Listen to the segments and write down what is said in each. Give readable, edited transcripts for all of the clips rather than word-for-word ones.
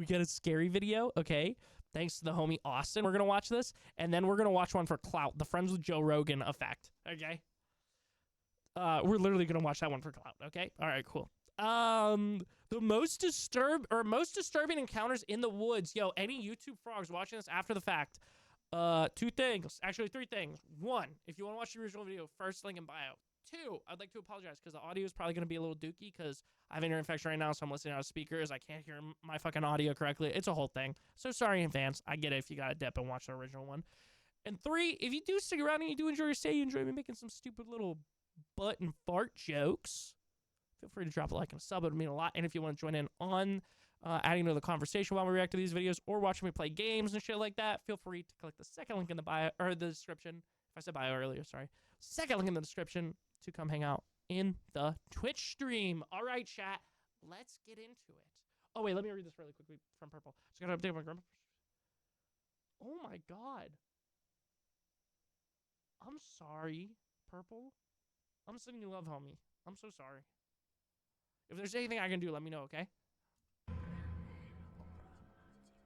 We got a scary video, okay? Thanks to the homie Austin. We're going to watch this, and then we're going to watch one for clout, the Friends with Joe Rogan effect, okay? We're literally going to watch that one for clout, okay? All right, cool. The most disturbing encounters in the woods. Yo, any YouTube frogs watching this after the fact, two things. Actually, three things. One, if you want to watch the original video, first link in bio. Two, I'd like to apologize because the audio is probably going to be a little dookie because I have an ear infection right now, so I'm listening out of speakers. I can't hear my fucking audio correctly. It's a whole thing. So sorry in advance. I get it if you got to dip and watch the original one. And three, if you do stick around and you do enjoy your stay, you enjoy me making some stupid little butt and fart jokes, feel free to drop a like and a sub. It would mean a lot. And if you want to join in on adding to the conversation while we react to these videos or watching me play games and shit like that, feel free to click the second link in the bio or the description. If I said bio earlier, sorry. Second link in the description to come hang out in the Twitch stream. All right, chat. Let's get into it. Oh, wait. Let me read this really quickly from Purple. Just got to update my grandma. Oh, my God. I'm sorry, Purple. I'm sending you love, homie. I'm so sorry. If there's anything I can do, let me know, okay?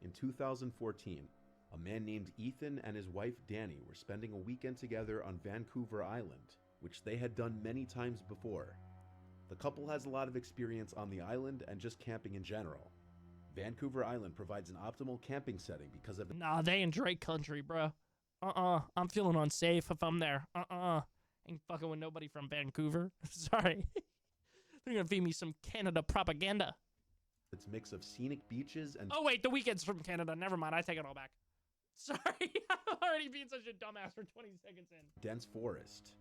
In 2014, a man named Ethan and his wife Danny were spending a weekend together on Vancouver Island, which they had done many times before. The couple has a lot of experience on the island and just camping in general. Vancouver Island provides an optimal camping setting because of... Nah, they in Drake country, bro. I'm feeling unsafe if I'm there. Ain't fucking with nobody from Vancouver. Sorry. They're gonna feed me some Canada propaganda. Its mix of scenic beaches and... Oh, wait, the weekend's from Canada. Never mind, I take it all back. Sorry, I'm already being such a dumbass for 20 seconds in. dense forest.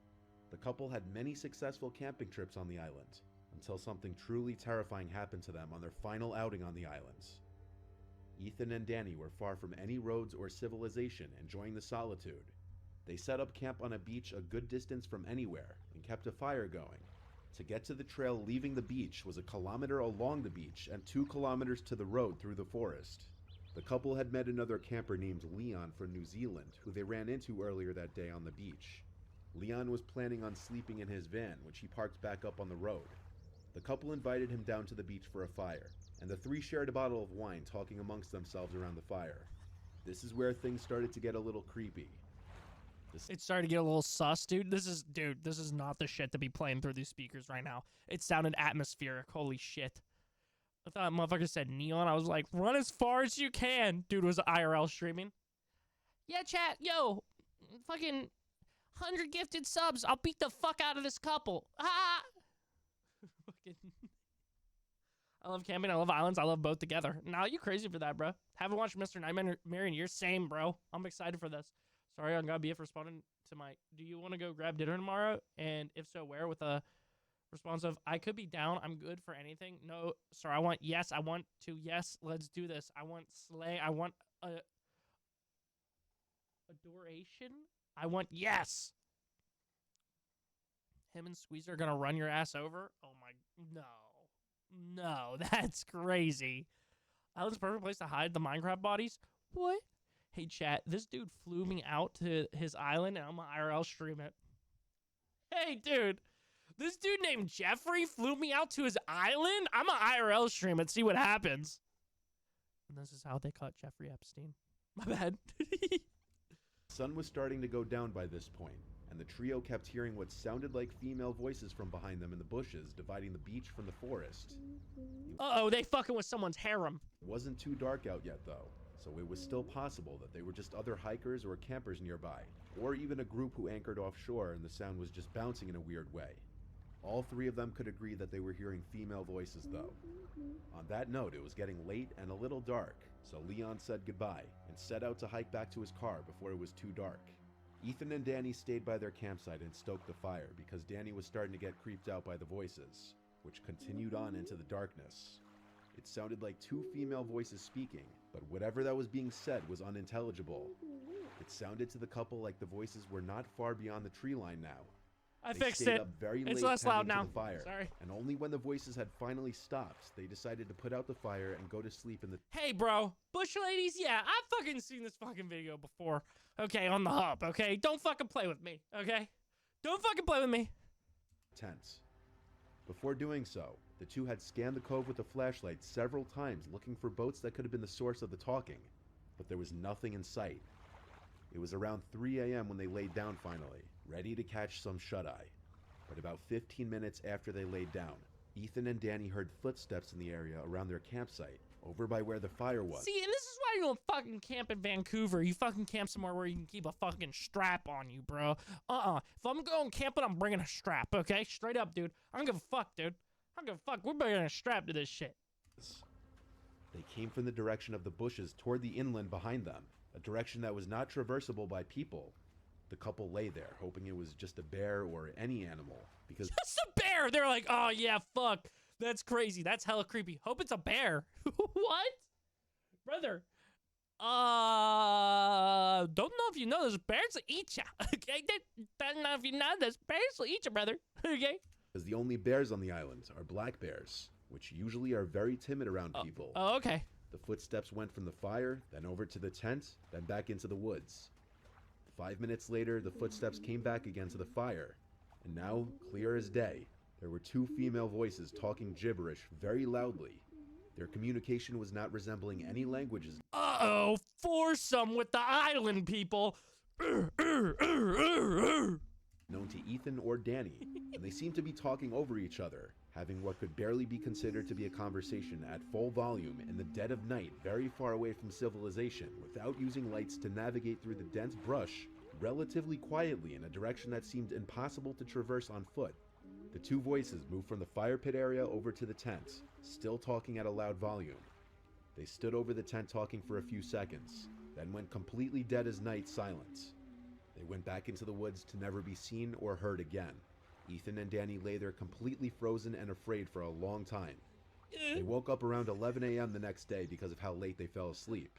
The couple had many successful camping trips on the island, until something truly terrifying happened to them on their final outing on the islands. Ethan and Danny were far from any roads or civilization, enjoying the solitude. They set up camp on a beach a good distance from anywhere, and kept a fire going. To get to the trail leaving the beach was 1 kilometer along the beach and 2 kilometers to the road through the forest. The couple had met another camper named Leon from New Zealand, who they ran into earlier that day on the beach. Leon was planning on sleeping in his van, which he parked back up on the road. The couple invited him down to the beach for a fire, and the three shared a bottle of wine, talking amongst themselves around the fire. This is where things started to get a little creepy. It started to get a little sus, dude. This is not the shit to be playing through these speakers right now. It sounded atmospheric. Holy shit. I thought motherfucker said neon. I was like, run as far as you can. Dude was IRL streaming. Yeah, chat. Yo, fucking 100 gifted subs. I'll beat the fuck out of this couple. Ah! Fucking. I love camping. I love islands. I love both together. Now you crazy for that, bro. Haven't watched Mr. Nightmare in years. Same, bro. I'm excited for this. Sorry, I'm gonna be responding to my. Do you want to go grab dinner tomorrow? And if so, where? With a response of, I could be down. I'm good for anything. No, sir. I want yes. I want to yes. Let's do this. I want slay. I want adoration. I want yes. Him and Squeezer are gonna run your ass over. Oh my no, that's crazy. Island's perfect place to hide the Minecraft bodies. What? Hey, chat, this dude flew me out to his island, and I'm going to IRL stream it. Hey, dude, this dude named Jeffrey flew me out to his island? I'm going to IRL stream it, see what happens. And this is how they caught Jeffrey Epstein. My bad. The sun was starting to go down by this point, and the trio kept hearing what sounded like female voices from behind them in the bushes, dividing the beach from the forest. Uh-oh, they fucking with someone's harem. It wasn't too dark out yet, though. So it was still possible that they were just other hikers or campers nearby, or even a group who anchored offshore and the sound was just bouncing in a weird way. All three of them could agree that they were hearing female voices though. On that note, it was getting late and a little dark, so Leon said goodbye and set out to hike back to his car before it was too dark. Ethan and Danny stayed by their campsite and stoked the fire because Danny was starting to get creeped out by the voices, which continued on into the darkness. It sounded like two female voices speaking, but whatever that was being said was unintelligible. It sounded to the couple like the voices were not far beyond the tree line now. I They fixed stayed it. up very It's late less loud tending to now. the fire, Sorry. and only when the voices had finally stopped, they decided to put out the fire and go to sleep in the Hey, bro. Bush ladies, yeah, I've fucking seen this fucking video before. Okay, on the hub, okay? Don't fucking play with me, okay? Don't fucking play with me. tents. Before doing so, The two had scanned the cove with a flashlight several times looking for boats that could have been the source of the talking, but there was nothing in sight. It was around 3 a.m. when they laid down finally, ready to catch some shut-eye. But about 15 minutes after they laid down, Ethan and Danny heard footsteps in the area around their campsite, over by where the fire was. See, and this is why you don't fucking camp in Vancouver. You fucking camp somewhere where you can keep a fucking strap on you, bro. If I'm going camping, I'm bringing a strap, okay? Straight up, dude. I don't give a fuck, dude. I don't give a fuck. We're bringing a strap to this shit. They came from the direction of the bushes toward the inland behind them, a direction that was not traversable by people. The couple lay there, hoping it was just a bear or any animal, because Just a bear! They're like, oh yeah, fuck. That's crazy. That's hella creepy. Hope it's a bear. What? Brother. Don't know if you know this. Bears will eat ya. Okay? Don't know if you know this. Bears will eat ya, brother. Okay? as the only bears on the island are black bears, which usually are very timid around people. Oh, okay. The footsteps went from the fire, then over to the tent, then back into the woods. 5 minutes later, the footsteps came back again to the fire, and now, clear as day, there were two female voices talking gibberish very loudly. Their communication was not resembling any languages Uh-oh, foursome with the island people. known to Ethan or Danny, and they seemed to be talking over each other, having what could barely be considered to be a conversation at full volume in the dead of night very far away from civilization, without using lights to navigate through the dense brush relatively quietly in a direction that seemed impossible to traverse on foot. The two voices moved from the fire pit area over to the tent, still talking at a loud volume. They stood over the tent talking for a few seconds, then went completely dead as night silent. They went back into the woods to never be seen or heard again. Ethan and Danny lay there completely frozen and afraid for a long time. They woke up around 11 a.m. the next day because of how late they fell asleep.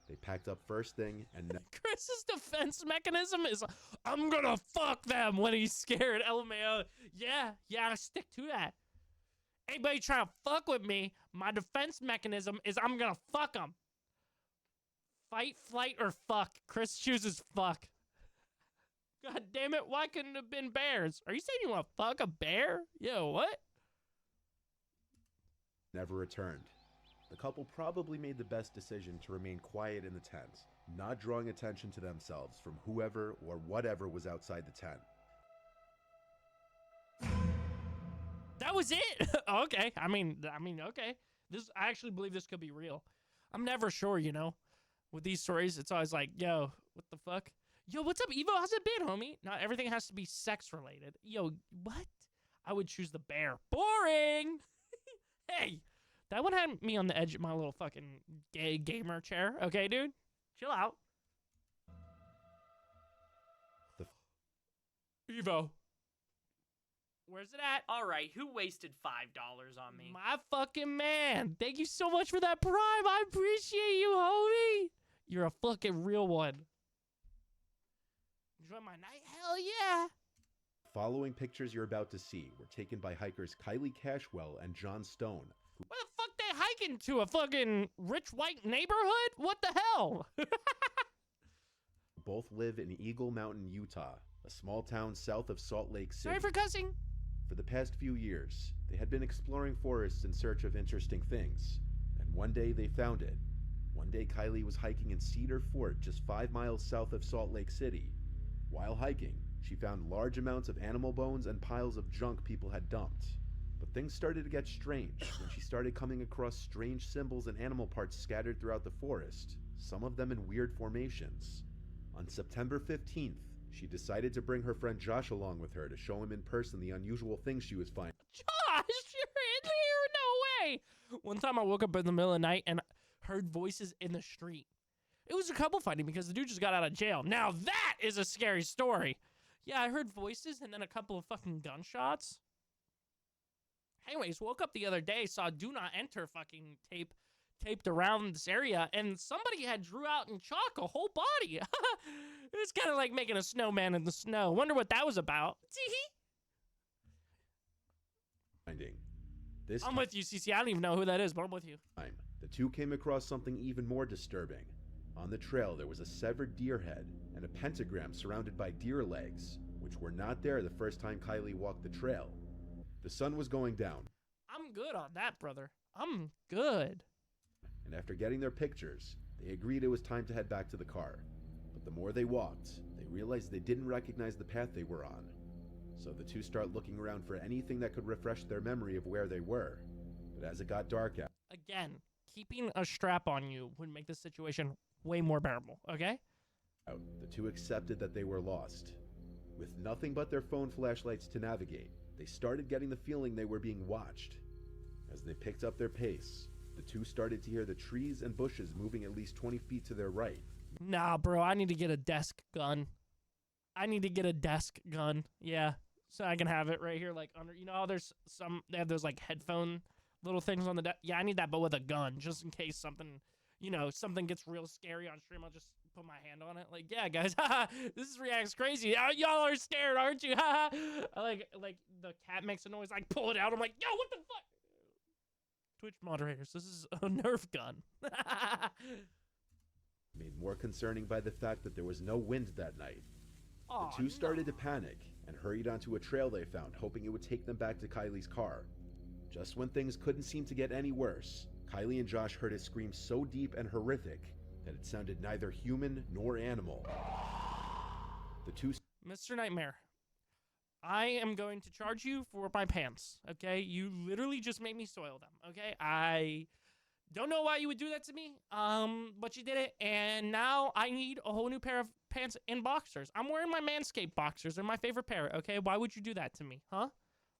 They packed up first thing and Chris's defense mechanism is, I'm gonna fuck them when he's scared. LMAO. Yeah, stick to that. Anybody trying to fuck with me, my defense mechanism is I'm gonna fuck them. Fight, flight, or fuck. Chris chooses fuck. God damn it, why couldn't it have been bears? Are you saying you want to fuck a bear? Yo, what? never returned. The couple probably made the best decision to remain quiet in the tent, not drawing attention to themselves from whoever or whatever was outside the tent. That was it? Okay. I mean, okay. I actually believe this could be real. I'm never sure, you know. With these stories, it's always like, yo, what the fuck? Yo, what's up, Evo? How's it been, homie? Not everything has to be sex related. Yo, what? I would choose the bear. Boring. Hey, that one had me on the edge of my little fucking gay gamer chair. Okay, dude? Chill out. Evo. Where's it at? All right, who wasted $5 on me? My fucking man. Thank you so much for that prime. I appreciate you, homie. You're a fucking real one. Enjoy my night? Hell yeah. Following pictures you're about to see were taken by hikers Kylie Cashwell and John Stone, who Where the fuck they hiking to? A fucking rich white neighborhood? What the hell? both live in Eagle Mountain, Utah, a small town south of Salt Lake City. Sorry for cussing. For the past few years, they had been exploring forests in search of interesting things, and one day they found it. One day Kylie was hiking in Cedar Fort, just 5 miles south of Salt Lake City. While hiking, she found large amounts of animal bones and piles of junk people had dumped. But things started to get strange when she started coming across strange symbols and animal parts scattered throughout the forest, some of them in weird formations. On September 15th, she decided to bring her friend Josh along with her to show him in person the unusual things she was finding. Josh, you're in here? No way. One time I woke up in the middle of the night and heard voices in the street. It was a couple fighting because the dude just got out of jail. Now that is a scary story. Yeah, I heard voices and then a couple of fucking gunshots. Anyways, woke up the other day, saw do not enter fucking taped around this area, and somebody had drew out in chalk a whole body. It was kind of like making a snowman in the snow. Wonder what that was about. This I'm with you, CC. I don't even know who that is, but I'm with you. time, the two came across something even more disturbing. On the trail, there was a severed deer head and a pentagram surrounded by deer legs, which were not there the first time Kylie walked the trail. The sun was going down. I'm good on that, brother. I'm good. And after getting their pictures, they agreed it was time to head back to the car. But the more they walked, they realized they didn't recognize the path they were on. So the two start looking around for anything that could refresh their memory of where they were. But as it got dark out, Again, keeping a strap on you would make the situation way more bearable, okay? the two accepted that they were lost. With nothing but their phone flashlights to navigate, they started getting the feeling they were being watched. As they picked up their pace, the two started to hear the trees and bushes moving at least 20 feet to their right. Nah, bro, I need to get a desk gun. Yeah, so I can have it right here, like under. You know how there's they have those like headphone little things on the desk. Yeah, I need that, but with a gun, just in case something, something gets real scary on stream. I'll just put my hand on it. Like, yeah, guys, this is React's crazy. Y'all are scared, aren't you? like the cat makes a noise. I pull it out. I'm like, yo, what the fuck? Twitch moderators, this is a Nerf gun. Made more concerning by the fact that there was no wind that night. Oh, The two started to panic and hurried onto a trail they found, hoping it would take them back to Kylie's car. Just when things couldn't seem to get any worse, Kylie and Josh heard a scream so deep and horrific that it sounded neither human nor animal. The two Mr. Nightmare, I am going to charge you for my pants, okay? You literally just made me soil them, okay? I don't know why you would do that to me, but you did it, and now I need a whole new pair of pants and boxers. I'm wearing my Manscaped boxers. They're my favorite pair, okay? Why would you do that to me, huh?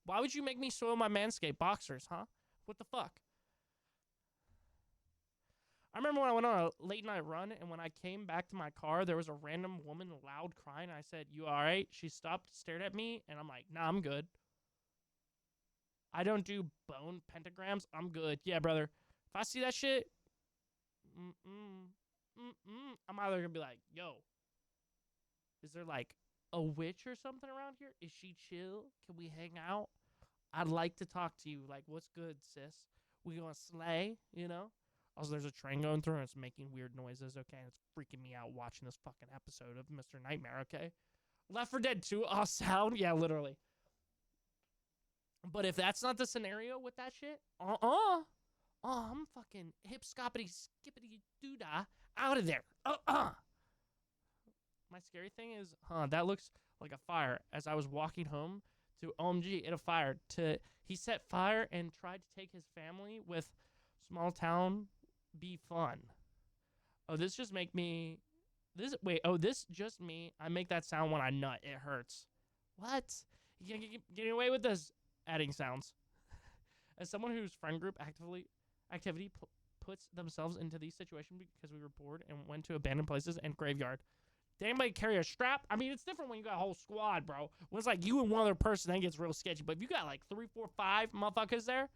Why would you make me soil my Manscaped boxers, huh? What the fuck? I remember when I went on a late night run, and when I came back to my car, there was a random woman loud crying. I said, "You all right?" She stopped, stared at me, and I'm like, "Nah, I'm good. I don't do bone pentagrams. I'm good." Yeah, brother. If I see that shit, I'm either gonna be like, "Yo, is there like a witch or something around here? Is she chill? Can we hang out? I'd like to talk to you. Like, what's good, sis? We gonna slay, you know?" Also, there's a train going through, and it's making weird noises, okay? And it's freaking me out watching this fucking episode of Mr. Nightmare, okay? Left 4 Dead 2, sound? Yeah, literally. But if that's not the scenario with that shit, I'm fucking hip-scoppity skippity doo-dah out of there. My scary thing is, that looks like a fire. As I was walking home to OMG, it a fire. He set fire and tried to take his family with small town be fun. Oh, this just make me... This just me. I make that sound when I nut. It hurts. What? You can't get away with this. Adding sounds. As someone whose friend group activity puts themselves into these situations because we were bored and went to abandoned places and graveyard. Did anybody carry a strap? I mean, it's different when you got a whole squad, bro. When it's like you and one other person, then it gets real sketchy. But if you got like 3, 4, 5 motherfuckers there,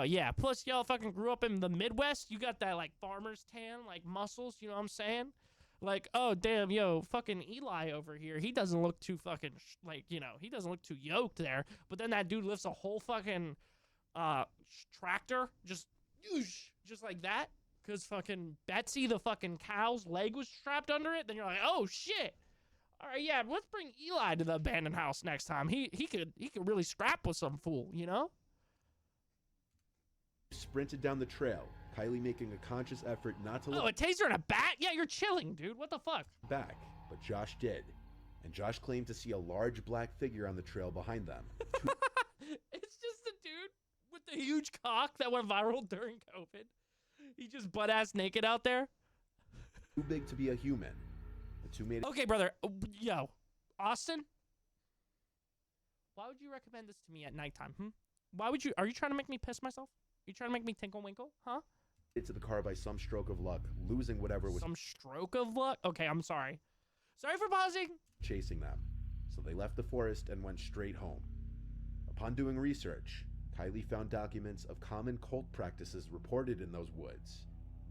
yeah. Plus, y'all fucking grew up in the Midwest. You got that, like, farmer's tan, like, muscles. You know what I'm saying? Like, oh, damn, yo, fucking Eli over here. He doesn't look too fucking, he doesn't look too yoked there. But then that dude lifts a whole fucking tractor just like that. Because fucking Betsy, the fucking cow's leg was strapped under it. Then you're like, oh, shit. All right, yeah, let's bring Eli to the abandoned house next time. He could really scrap with some fool, you know? sprinted down the trail, Kylie making a conscious effort not to look a taser and a bat? Yeah, you're chilling, dude. What the fuck? back, but Josh did. And Josh claimed to see a large black figure on the trail behind them. It's just the dude with the huge cock that went viral during COVID. He just butt-ass naked out there. Too big to be a human. The two made it. Okay, brother. Yo, Austin? Why would you recommend this to me at nighttime, Why would you... Are you trying to make me piss myself? Are you trying to make me tinkle winkle, huh? Into the car by some stroke of luck, losing whatever was Some stroke of luck? Okay, I'm sorry. Sorry for pausing. chasing them. So they left the forest and went straight home. Upon doing research, Kylie found documents of common cult practices reported in those woods,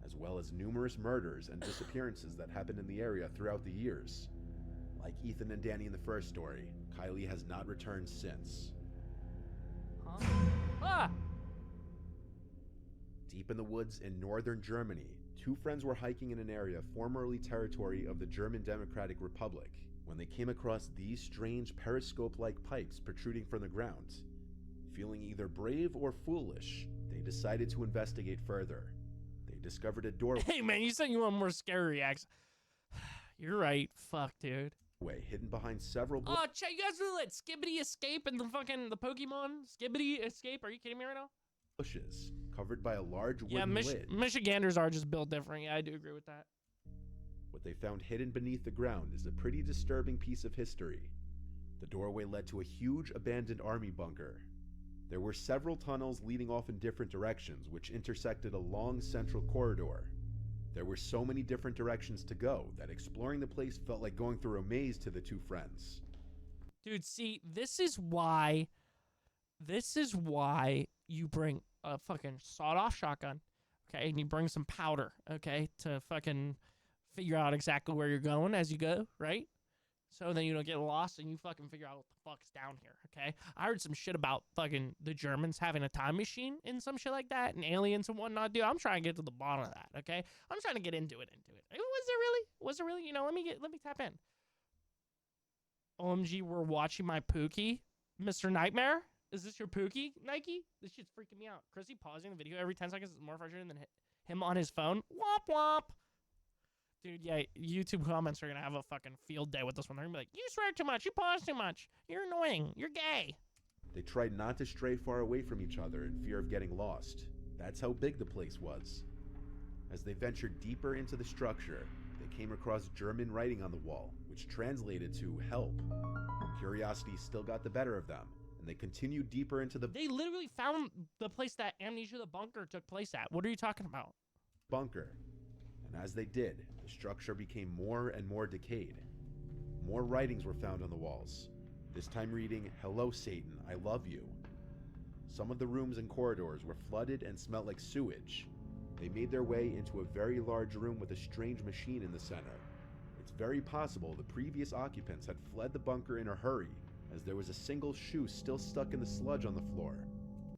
as well as numerous murders and disappearances that happened in the area throughout the years. Like Ethan and Danny in the first story, Kylie has not returned since. Huh? Ah! Deep in the woods in northern Germany, two friends were hiking in an area formerly territory of the German Democratic Republic when they came across these strange periscope-like pipes protruding from the ground. Feeling either brave or foolish, they decided to investigate further. They discovered a doorway Hey, man, you said you want more scary reacts. You're right. Fuck, dude. hidden behind several Oh, check, you guys really let Skibbity escape in the Pokemon? Skibbity escape? Are you kidding me right now? bushes, covered by a large Yeah, wooden lid. Michiganders are just built different. Yeah, I do agree with that. What they found hidden beneath the ground is a pretty disturbing piece of history. The doorway led to a huge abandoned army bunker. There were several tunnels leading off in different directions, which intersected a long central corridor. There were so many different directions to go that exploring the place felt like going through a maze to the two friends. Dude, see, this is why you bring a fucking sawed-off shotgun, okay, and you bring some powder, okay, to fucking figure out exactly where you're going as you go, right? So then you don't get lost and you fucking figure out what the fuck's down here, okay? I heard some shit about fucking the Germans having a time machine and some shit like that and aliens and whatnot, dude. I'm trying to get to the bottom of that, okay? I'm trying to get into it. Was it really? You know, let me tap in. OMG, we're watching my Pookie. Mr. Nightmare? Is this your Pookie, Nike? This shit's freaking me out. Chrissy pausing the video every 10 seconds is more frustrating than him on his phone. Womp womp. Dude, yeah, YouTube comments are going to have a fucking field day with this one. They're going to be like, you swear too much, you pause too much, you're annoying, you're gay. They tried not to stray far away from each other in fear of getting lost. That's how big the place was. As they ventured deeper into the structure, they came across German writing on the wall, which translated to help. Curiosity still got the better of them, and they continued deeper into the They literally found the place that Amnesia the Bunker took place at. What are you talking about? bunker. And as they did, the structure became more and more decayed. More writings were found on the walls, this time reading, "Hello Satan, I love you." Some of the rooms and corridors were flooded and smelled like sewage. They made their way into a very large room with a strange machine in the center. It's very possible the previous occupants had fled the bunker in a hurry, as there was a single shoe still stuck in the sludge on the floor.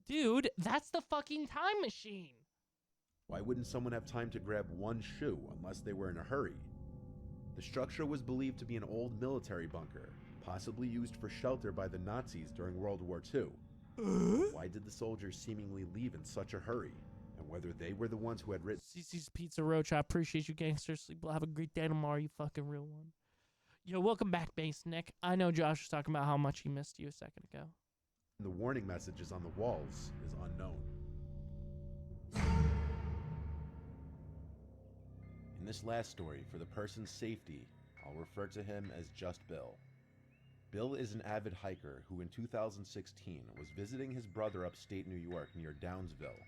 Dude, that's the fucking time machine. Why wouldn't someone have time to grab one shoe unless they were in a hurry? The structure was believed to be an old military bunker, possibly used for shelter by the Nazis during World War II. Why did the soldiers seemingly leave in such a hurry? And whether they were the ones who had written CC's Pizza Roach, I appreciate you, gangsters. Sleep well. Have a great day tomorrow, you fucking real one. Yo, welcome back, Base Nick. I know Josh was talking about how much he missed you a second ago. the warning messages on the walls is unknown. In this last story, for the person's safety, I'll refer to him as just Bill. Bill is an avid hiker who in 2016 was visiting his brother upstate New York near Downsville.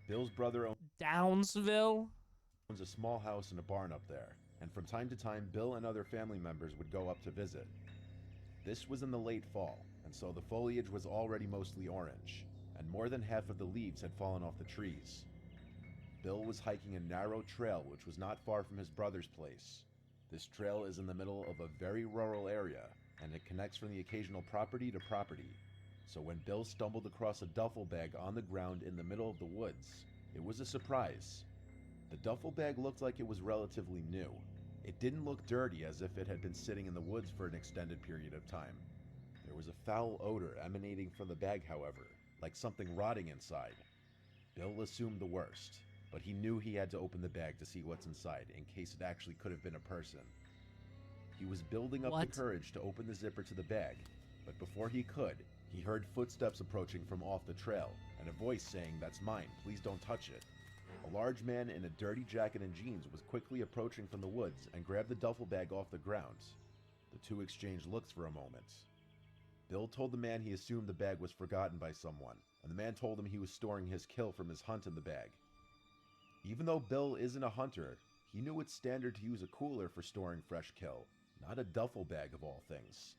Bill's brother Downsville? owns a small house and a barn up there, and from time to time Bill and other family members would go up to visit. This was in the late fall, and so the foliage was already mostly orange, and more than half of the leaves had fallen off the trees. Bill was hiking a narrow trail which was not far from his brother's place. This trail is in the middle of a very rural area, and it connects from the occasional property to property. So when Bill stumbled across a duffel bag on the ground in the middle of the woods, it was a surprise. The duffel bag looked like it was relatively new. It didn't look dirty as if it had been sitting in the woods for an extended period of time. There was a foul odor emanating from the bag, however, like something rotting inside. Bill assumed the worst, but he knew he had to open the bag to see what's inside in case it actually could have been a person. He was building up the courage to open the zipper to the bag, but before he could, he heard footsteps approaching from off the trail and a voice saying, "That's mine, please don't touch it." A large man in a dirty jacket and jeans was quickly approaching from the woods and grabbed the duffel bag off the ground. The two exchanged looks for a moment. Bill told the man he assumed the bag was forgotten by someone, and the man told him he was storing his kill from his hunt in the bag. Even though Bill isn't a hunter, he knew it's standard to use a cooler for storing fresh kill, not a duffel bag of all things.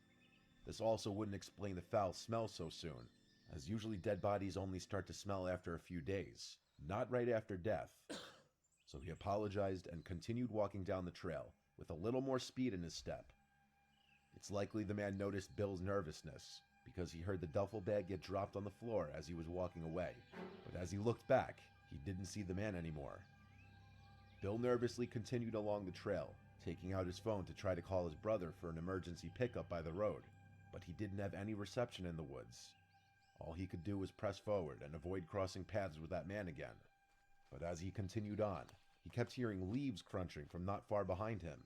This also wouldn't explain the foul smell so soon, as usually dead bodies only start to smell after a few days, not right after death. So he apologized and continued walking down the trail, with a little more speed in his step. It's likely the man noticed Bill's nervousness, because he heard the duffel bag get dropped on the floor as he was walking away, but as he looked back, he didn't see the man anymore. Bill nervously continued along the trail, taking out his phone to try to call his brother for an emergency pickup by the road, but he didn't have any reception in the woods. All he could do was press forward and avoid crossing paths with that man again. But as he continued on, he kept hearing leaves crunching from not far behind him,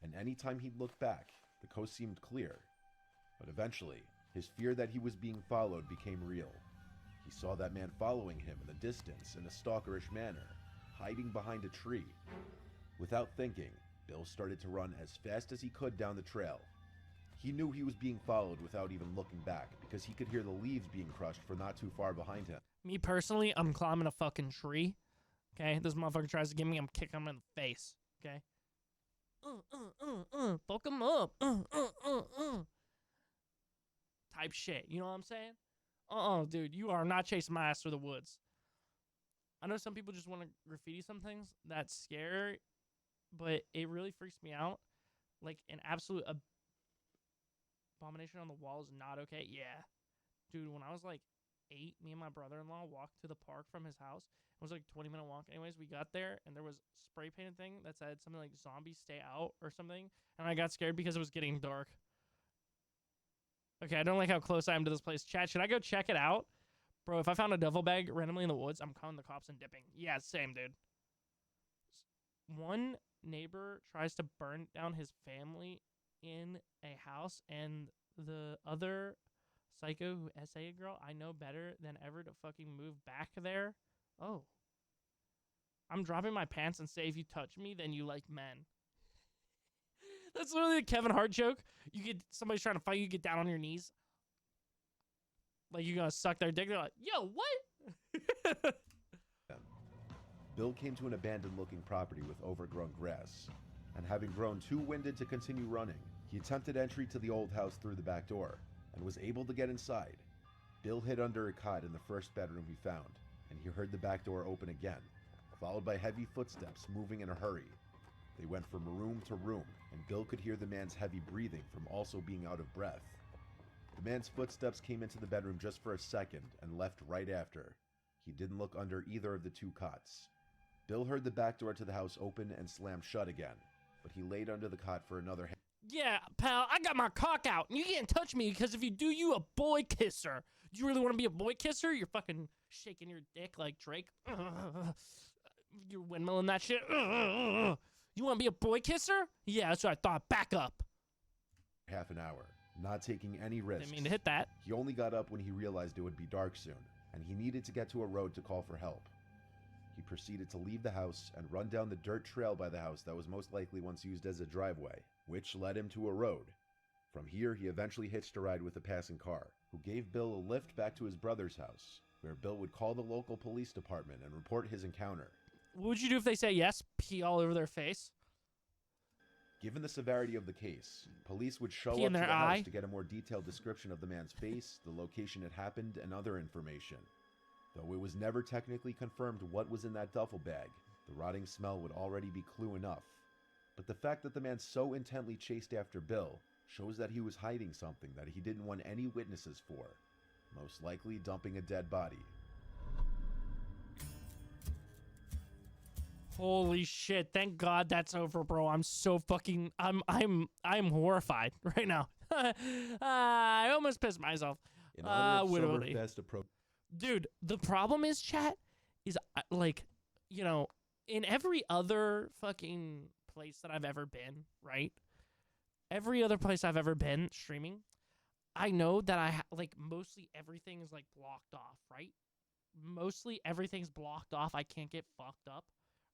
and any time he'd look back, the coast seemed clear. But eventually, his fear that he was being followed became real. He saw that man following him in the distance in a stalkerish manner, hiding behind a tree. Without thinking, Bill started to run as fast as he could down the trail. He knew he was being followed without even looking back, because he could hear the leaves being crushed from not too far behind him. Me personally, I'm climbing a fucking tree. Okay, this motherfucker tries to get me, I'm kicking him in the face. Okay. Fuck him up. Type shit. You know what I'm saying? Dude, you are not chasing my ass through the woods. I know some people just want to graffiti some things. That's scary, but it really freaks me out. Like, an absolute abomination on the wall is not okay. Yeah. Dude, when I was like 8, me and my brother-in-law walked to the park from his house. It was like a 20-minute walk. Anyways, we got there, and there was spray painted thing that said something like "Zombies Stay Out" or something. And I got scared because it was getting dark. Okay, I don't like how close I am to this place. Chat, should I go check it out? Bro, if I found a duffel bag randomly in the woods, I'm calling the cops and dipping. Yeah, same, dude. One neighbor tries to burn down his family in a house, and the other psycho who essayed a girl, I know better than ever to fucking move back there. Oh. I'm dropping my pants and say if you touch me, then you like men. That's literally a Kevin Hart joke. You get somebody's trying to fight you, get down on your knees. Like you're gonna suck their dick. They're like, yo, what? Bill came to an abandoned-looking property with overgrown grass, and having grown too winded to continue running, he attempted entry to the old house through the back door, and was able to get inside. Bill hid under a cot in the first bedroom he found, and he heard the back door open again, followed by heavy footsteps moving in a hurry. They went from room to room, and Bill could hear the man's heavy breathing from also being out of breath. The man's footsteps came into the bedroom just for a second and left right after. He didn't look under either of the two cots. Bill heard the back door to the house open and slam shut again, but he laid under the cot for another Yeah, pal, I got my cock out, and you can't touch me because if you do, you a boy kisser. Do you really want to be a boy kisser? You're fucking shaking your dick like Drake. You're windmilling that shit. You want to be a boy kisser? Yeah, that's what I thought. Back up. half an hour, not taking any risks. Didn't mean to hit that. He only got up when he realized it would be dark soon, and he needed to get to a road to call for help. He proceeded to leave the house and run down the dirt trail by the house that was most likely once used as a driveway, which led him to a road. From here, he eventually hitched a ride with a passing car, who gave Bill a lift back to his brother's house, where Bill would call the local police department and report his encounter. What would you do if they say yes? Pee all over their face? Given the severity of the case, police would show Pee up in to the their house eye? to get a more detailed description of the man's face, the location it happened, and other information. Though it was never technically confirmed what was in that duffel bag, the rotting smell would already be clue enough. But the fact that the man so intently chased after Bill shows that he was hiding something that he didn't want any witnesses for, most likely dumping a dead body. Holy shit! Thank God that's over, bro. I'm so fucking. I'm horrified right now. I almost pissed myself. In honor of literally. Summerfest approach. Dude, the problem is, chat, is like, you know, in every other fucking place that I've ever been, right? Every other place I've ever been streaming, I know that like mostly everything is like blocked off, right? Mostly everything's blocked off. I can't get fucked up,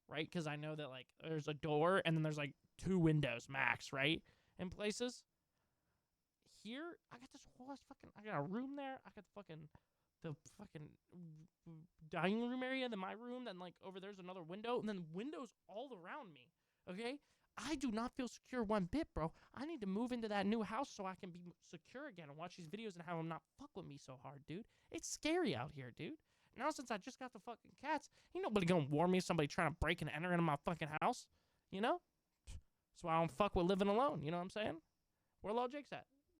right? Because I know that like there's a door and then there's like 2 windows max, right? In places. Here, I got this whole ass fucking. I got a room there. I got the fucking dining room area, then my room, then like over there's another window, and then windows all around me. Okay, I do not feel secure one bit, bro. I need to move into that new house so I can be secure again and watch these videos and have them not fuck with me so hard, dude. It's scary out here, dude. Now since I just got the fucking cats, ain't nobody gonna warn me if somebody trying to break and enter into my fucking house, you know? That's why I don't fuck with living alone, you know what I'm saying? Where Lil Jake's at?